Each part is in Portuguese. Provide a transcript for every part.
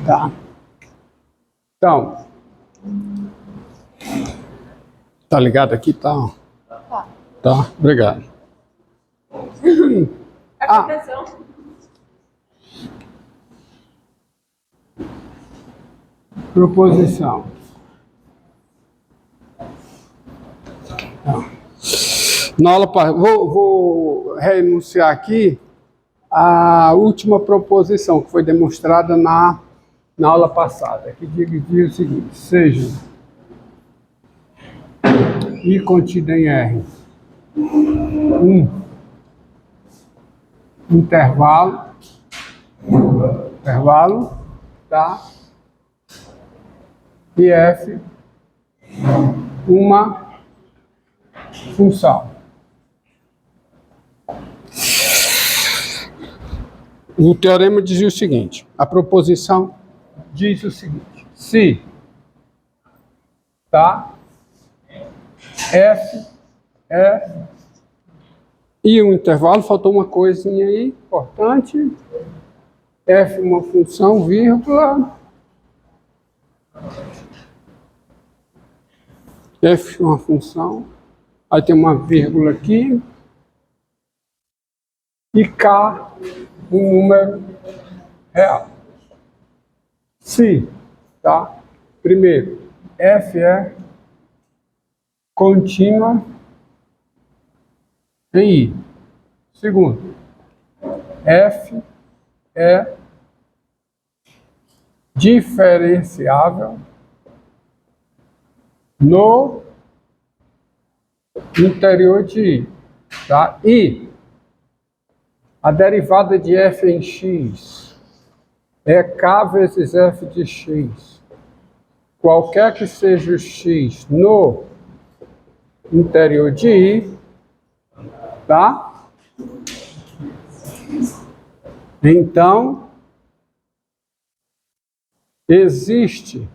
Tá. Então, tá ligado aqui? Tá. Tá. Tá, obrigado. Aplicação. Proposição. Tá. Na aula, vou renunciar aqui a última proposição que foi demonstrada na aula passada, que diz o seguinte: seja I contido em R um intervalo, tá? E F uma função. O teorema dizia o seguinte: a proposição diz o seguinte: se, tá? F é, e o intervalo, faltou uma coisinha aí importante, F uma função, vírgula, F uma função, aí tem uma vírgula aqui, e K um número real. Se, tá? Primeiro, F é contínua em I. Segundo, F é diferenciável no interior de I, tá? E a derivada de F em X é K vezes F de X. Qualquer que seja o X no interior de I, tá? Então, existe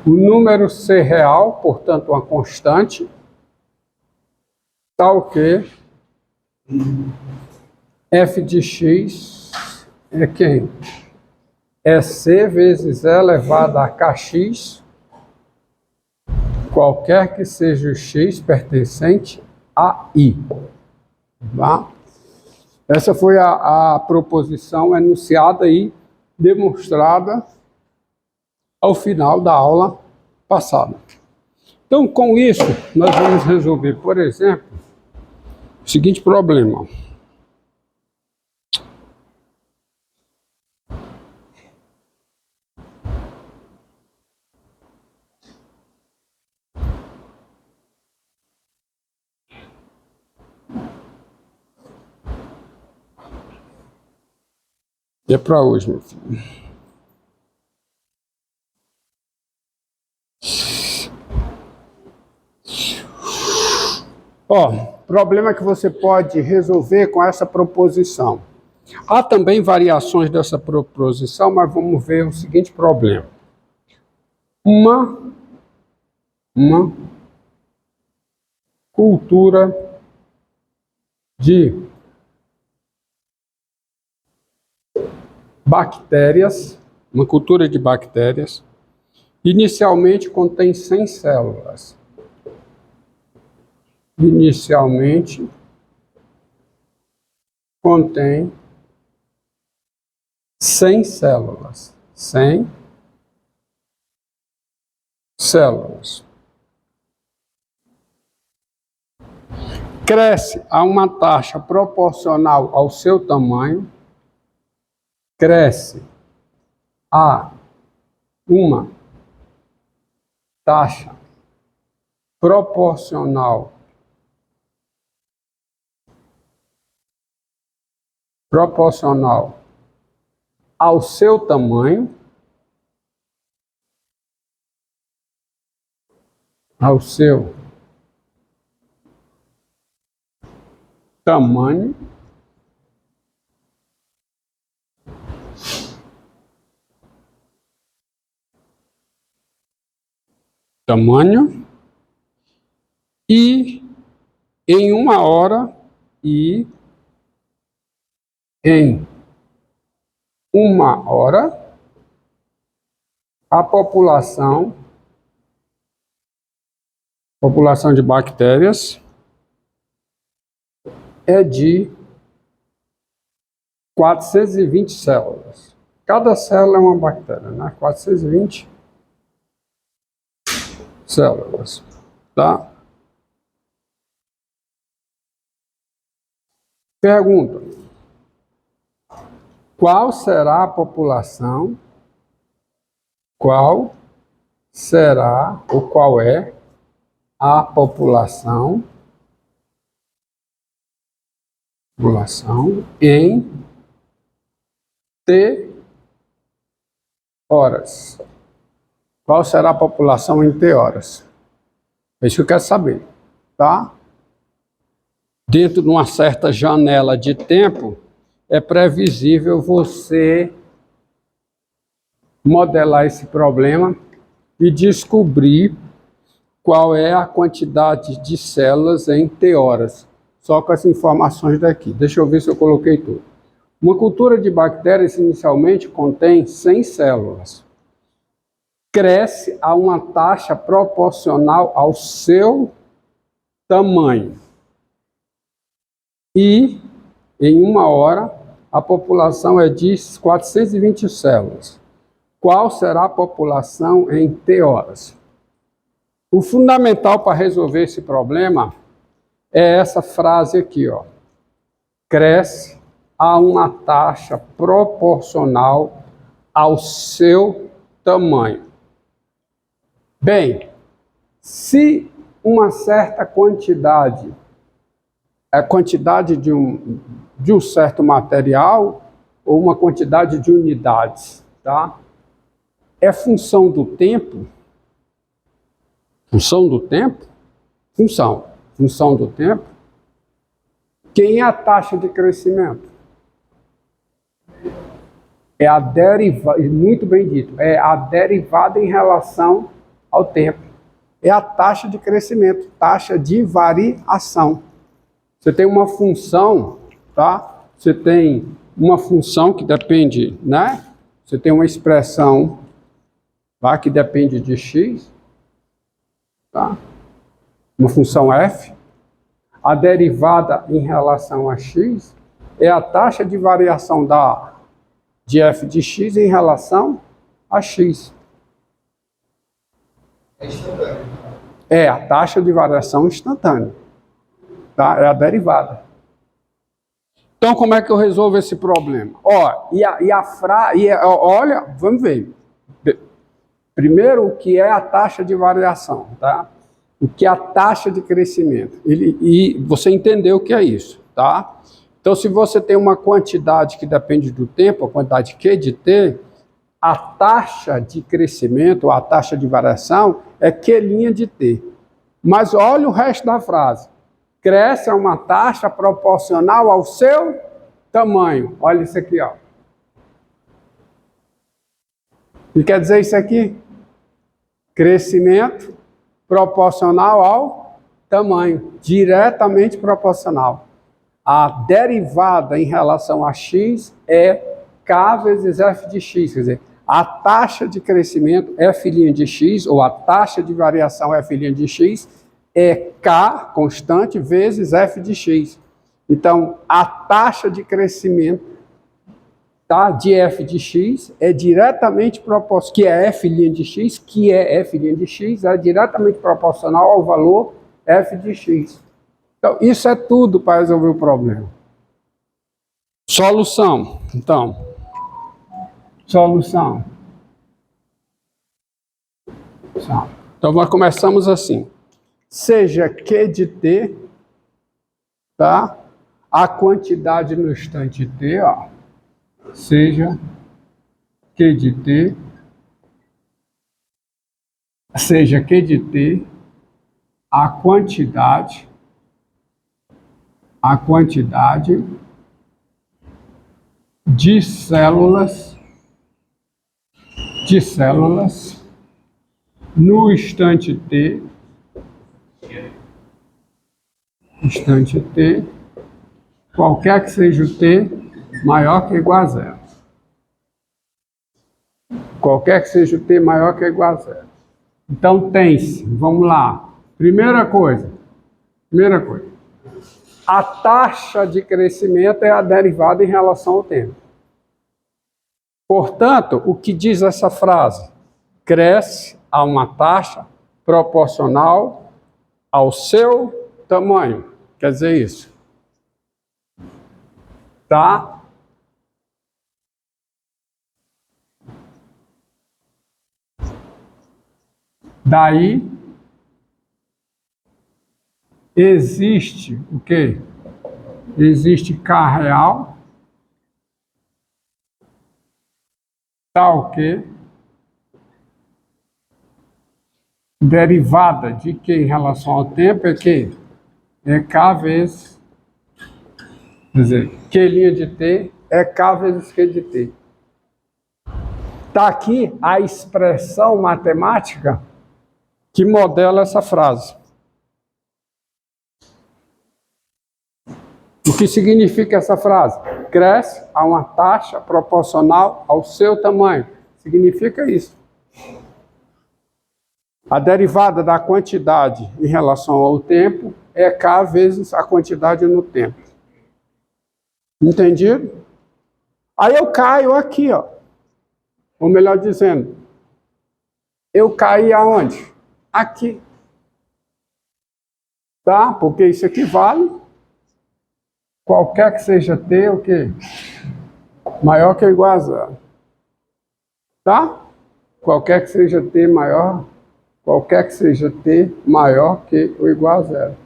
o número C real, portanto, uma constante, tal que F de X é quem? É C vezes E elevado a Kx, qualquer que seja o X pertencente a I. Tá? Essa foi a proposição enunciada e demonstrada ao final da aula passada. Então, com isso, nós vamos resolver, por exemplo, o seguinte problema. É para hoje, meu filho. Ó, problema que você pode resolver com essa proposição. Há também variações dessa proposição, mas vamos ver o seguinte problema. Uma cultura de bactérias, uma cultura de bactérias, inicialmente contém 100 células. Inicialmente contém 100 células. 100 células. Cresce a uma taxa proporcional ao seu tamanho. Cresce a uma taxa proporcional ao seu tamanho, tamanho, e em uma hora, e em uma hora, a população de bactérias é de 420 células. Cada célula é uma bactéria, né? 420 células, tá? Pergunta: qual será a população? Qual será ou qual é a população em T horas? Qual será a população em T horas? É isso que eu quero saber, tá? Dentro de uma certa janela de tempo, é previsível você modelar esse problema e descobrir qual é a quantidade de células em T horas. Só com as informações daqui. Deixa eu ver se eu coloquei tudo. Uma cultura de bactérias inicialmente contém 100 células. Cresce a uma taxa proporcional ao seu tamanho. E, em uma hora, a população é de 420 células. Qual será a população em T horas? O fundamental para resolver esse problema é essa frase aqui, ó. Cresce a uma taxa proporcional ao seu tamanho. Bem, se uma certa quantidade, a quantidade de um certo material ou uma quantidade de unidades, tá? É função do tempo? Função do tempo? Função do tempo. Quem é a taxa de crescimento? É a derivada, muito bem dito, é a derivada em relação ao tempo. É a taxa de crescimento, taxa de variação. Você tem uma função, tá? Você tem uma função que depende, né? Você tem uma expressão, tá? Que depende de x, tá? Uma função f. A derivada em relação a x é a taxa de variação de f de x em relação a x. É instantâneo. É a taxa de variação instantânea. Tá? É a derivada. Então, como é que eu resolvo esse problema? Ó, olha, vamos ver. Primeiro, o que é a taxa de variação, tá? O que é a taxa de crescimento. E você entendeu o que é isso, tá? Então, se você tem uma quantidade que depende do tempo, a quantidade Q de T, a taxa de crescimento, a taxa de variação é Q' de T. Mas olha o resto da frase. Cresce a uma taxa proporcional ao seu tamanho. Olha isso aqui, ó. O que quer dizer isso aqui? Crescimento proporcional ao tamanho, diretamente proporcional. A derivada em relação a x é k vezes f de x, quer dizer, a taxa de crescimento f' de x, ou a taxa de variação f' de x, é k, constante, vezes f de x. Então, a taxa de crescimento, tá, de f de x é diretamente proporcional, que é f' de x, é diretamente proporcional ao valor f de x. Então, isso é tudo para resolver o problema. Solução. Então, solução. Então, nós começamos assim. Seja Q de T, tá? A quantidade no instante T, ó. Seja Q de T, seja Q de T, a quantidade de células no instante T, qualquer que seja o T, maior que ou igual a zero. Qualquer que seja o t maior que ou igual a zero. Então tem-se, vamos lá. Primeira coisa. A taxa de crescimento é a derivada em relação ao tempo. Portanto, o que diz essa frase? Cresce a uma taxa proporcional ao seu tamanho. Quer dizer isso. Tá? Daí existe o quê? Existe K real, tal que derivada de Q em relação ao tempo é que é K vezes, quer dizer, Q' de T é K vezes Q de T. Está aqui a expressão matemática que modela essa frase. O que significa essa frase? Cresce a uma taxa proporcional ao seu tamanho. Significa isso. A derivada da quantidade em relação ao tempo é K vezes a quantidade no tempo. Entendido? Aí eu caio aqui, ó. Ou melhor dizendo, eu caí aonde? Aqui. Tá? Porque isso equivale, qualquer que seja T, o quê? Maior que ou igual a zero. Tá? Qualquer que seja T maior, qualquer que seja T maior que ou igual a zero.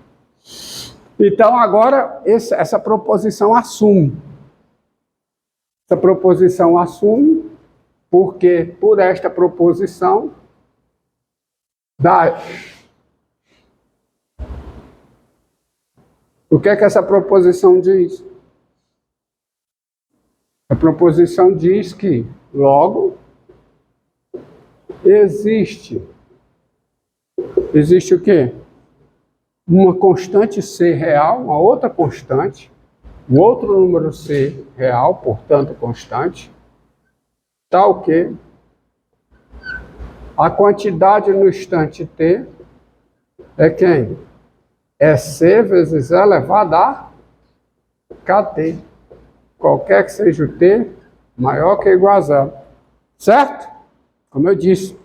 Então, agora, essa proposição assume. Essa proposição assume, porque por esta proposição, o que é que essa proposição diz? A proposição diz que, logo, existe o quê? Uma constante C real, uma outra constante, um outro número C real, portanto constante, tal que a quantidade no instante T é quem? É C vezes E elevado a KT. Qualquer que seja o T, maior que ou igual a zero. Certo? Como eu disse.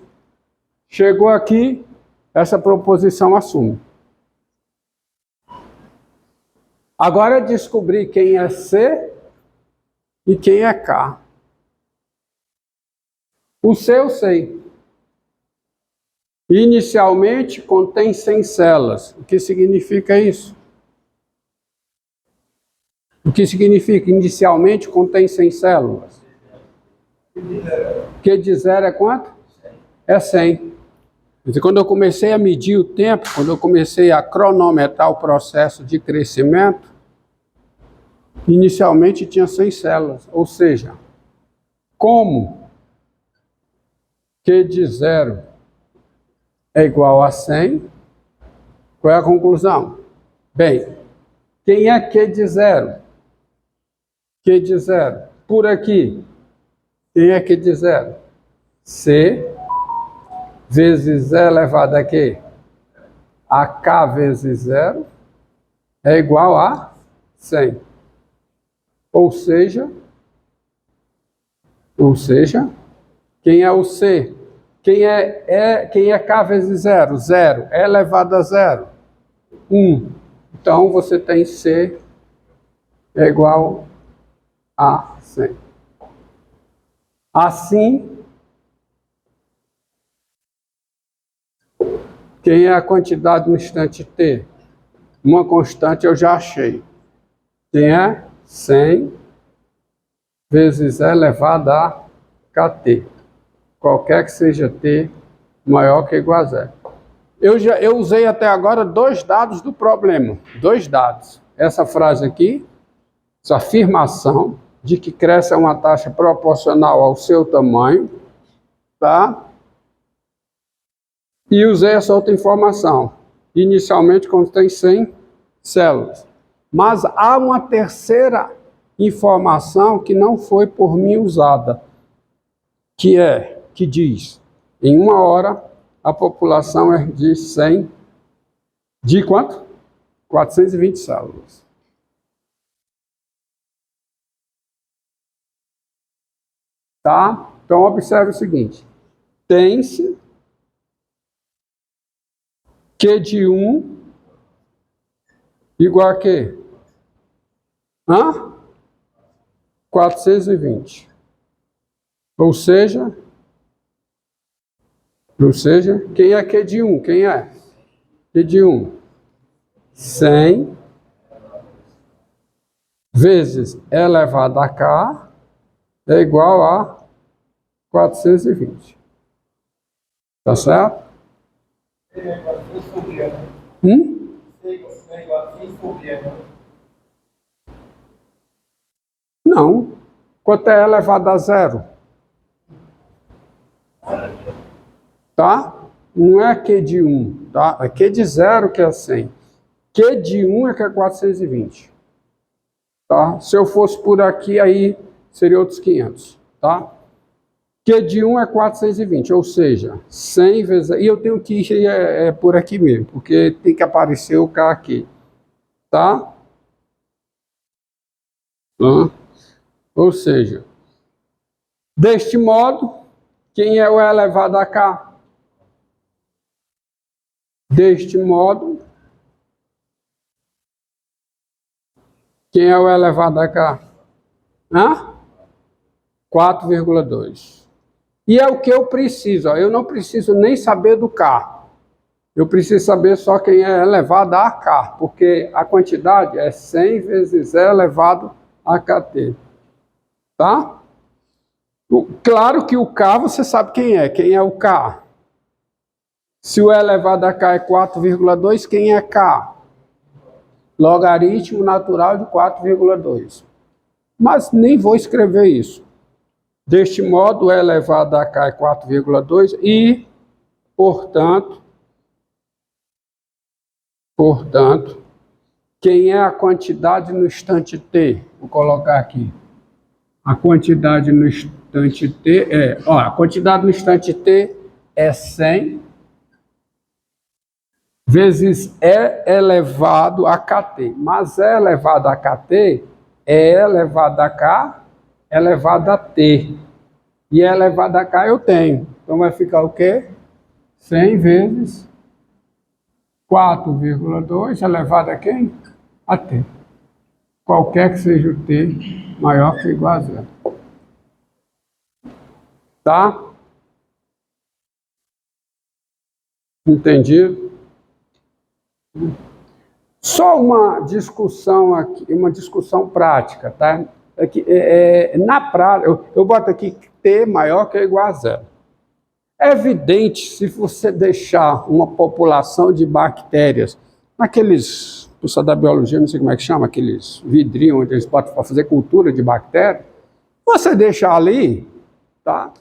Chegou aqui, essa proposição assume. Agora é descobrir quem é C e quem é K. O C eu sei. Inicialmente contém 100 células. O que significa isso? O que significa inicialmente contém 100 células? Q de zero é quanto? É 100. Quando eu comecei a medir o tempo, quando eu comecei a cronometrar o processo de crescimento, inicialmente tinha 100 células. Ou seja, como Q de zero é igual a 100, qual é a conclusão? Bem, quem é Q de zero? Q de zero. Por aqui, quem é Q de zero? C vezes E elevado a quê? A K vezes zero é igual a 100. Ou seja, quem é o C? Quem é K vezes zero? Zero. E elevado a zero? 1. Então, você tem C é igual a 100. Assim, quem é a quantidade no instante T? Uma constante eu já achei. Quem é? 100 vezes E elevado a KT. Qualquer que seja T maior que ou igual a zero. Eu usei até agora 2 dados do problema. 2 dados. Essa frase aqui, essa afirmação de que cresce a uma taxa proporcional ao seu tamanho, tá? E usei essa outra informação. Inicialmente contém 100 células. Mas há uma terceira informação que não foi por mim usada, que é que diz, em 1 hora, a população é de 100, de quanto? 420 células. Tá? Então, observe o seguinte, tem-se Q de 1 igual a quê? 420. Ou seja, quem é Q de 1? Quem é? Q de 1. 100 vezes E elevado a K é igual a 420. Tá certo? Não. Quanto é elevado a 0? Tá? Não é Q de 1, tá? É Q de 0 que é 100. Q de 1 é que é 420. Tá? Se eu fosse por aqui, aí seria outros 500, tá? Q de 1 é 420, ou seja, 100 vezes... E eu tenho que ir por aqui mesmo, porque tem que aparecer o K aqui, tá? Ou seja, deste modo, quem é o elevado a K? Deste modo, quem é o elevado a K? 4,2. E é o que eu preciso, ó. Eu não preciso nem saber do K. Eu preciso saber só quem é elevado a K, porque a quantidade é 100 vezes E elevado a KT. Tá? Claro que o K você sabe quem é o K. Se o E elevado a K é 4,2, quem é K? Logaritmo natural de 4,2. Mas nem vou escrever isso. Deste modo, E elevado a K é 4,2 e, portanto, quem é a quantidade no instante t? Vou colocar aqui. A quantidade no instante t a quantidade no instante t é 100 vezes E elevado a KT. Mas E elevado a KT é E elevado a K elevado a T. E E elevado a K eu tenho. Então vai ficar o quê? 100 vezes 4,2 elevado a quem? A T. Qualquer que seja o T maior que ou igual a 0. Tá? Entendido? Só uma discussão aqui, uma discussão prática, tá? Na prática, eu boto aqui T maior que ou igual a 0. É evidente, se você deixar uma população de bactérias, naqueles, o pessoal da biologia, não sei como é que chama, aqueles vidrinhos onde eles botam para fazer cultura de bactéria, você deixar ali, tá?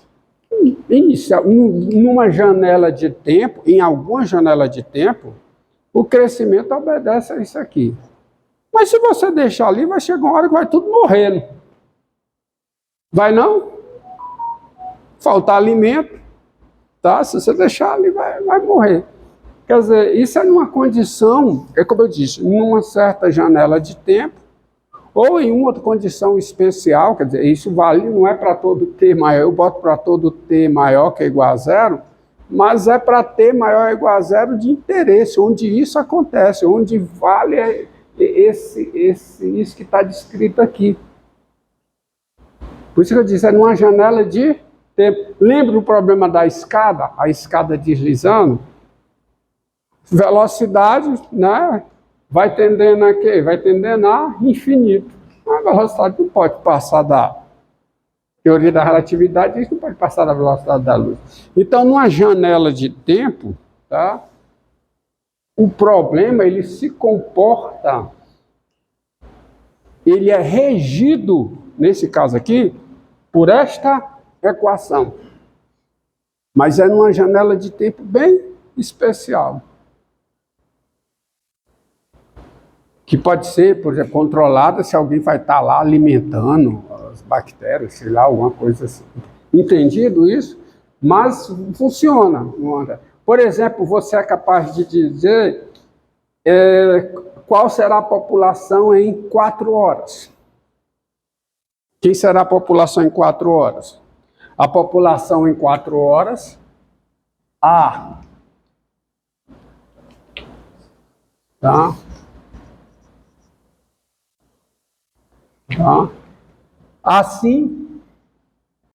Numa janela de tempo, em alguma janela de tempo, o crescimento obedece a isso aqui. Mas se você deixar ali, vai chegar uma hora que vai tudo morrendo. Vai não? Faltar alimento. Tá? Se você deixar ali, vai morrer. Quer dizer, isso é numa condição, é como eu disse, numa certa janela de tempo, ou em uma outra condição especial, quer dizer, isso vale, não é para todo T maior, eu boto para todo T maior que é igual a 0, mas é para T maior ou igual a 0 de interesse, onde isso acontece, onde vale isso que está descrito aqui. Por isso que eu disse, é numa janela de tempo. Lembra do problema da escada? A escada deslizando? Velocidade, né? Vai tendendo a quê? Vai tendendo a infinito. A velocidade não pode passar da teoria da relatividade, isso não pode passar da velocidade da luz. Então, numa janela de tempo, tá? O problema, ele se comporta, ele é regido, nesse caso aqui, por esta equação. Mas é numa janela de tempo bem especial. Que pode ser, por exemplo, controlada se alguém vai estar lá alimentando as bactérias, sei lá, alguma coisa assim. Entendido isso? Mas funciona. Por exemplo, você é capaz de dizer qual será a população em 4 horas. Quem será a população em 4 horas? A população em 4 horas, A. Tá? Tá? Assim,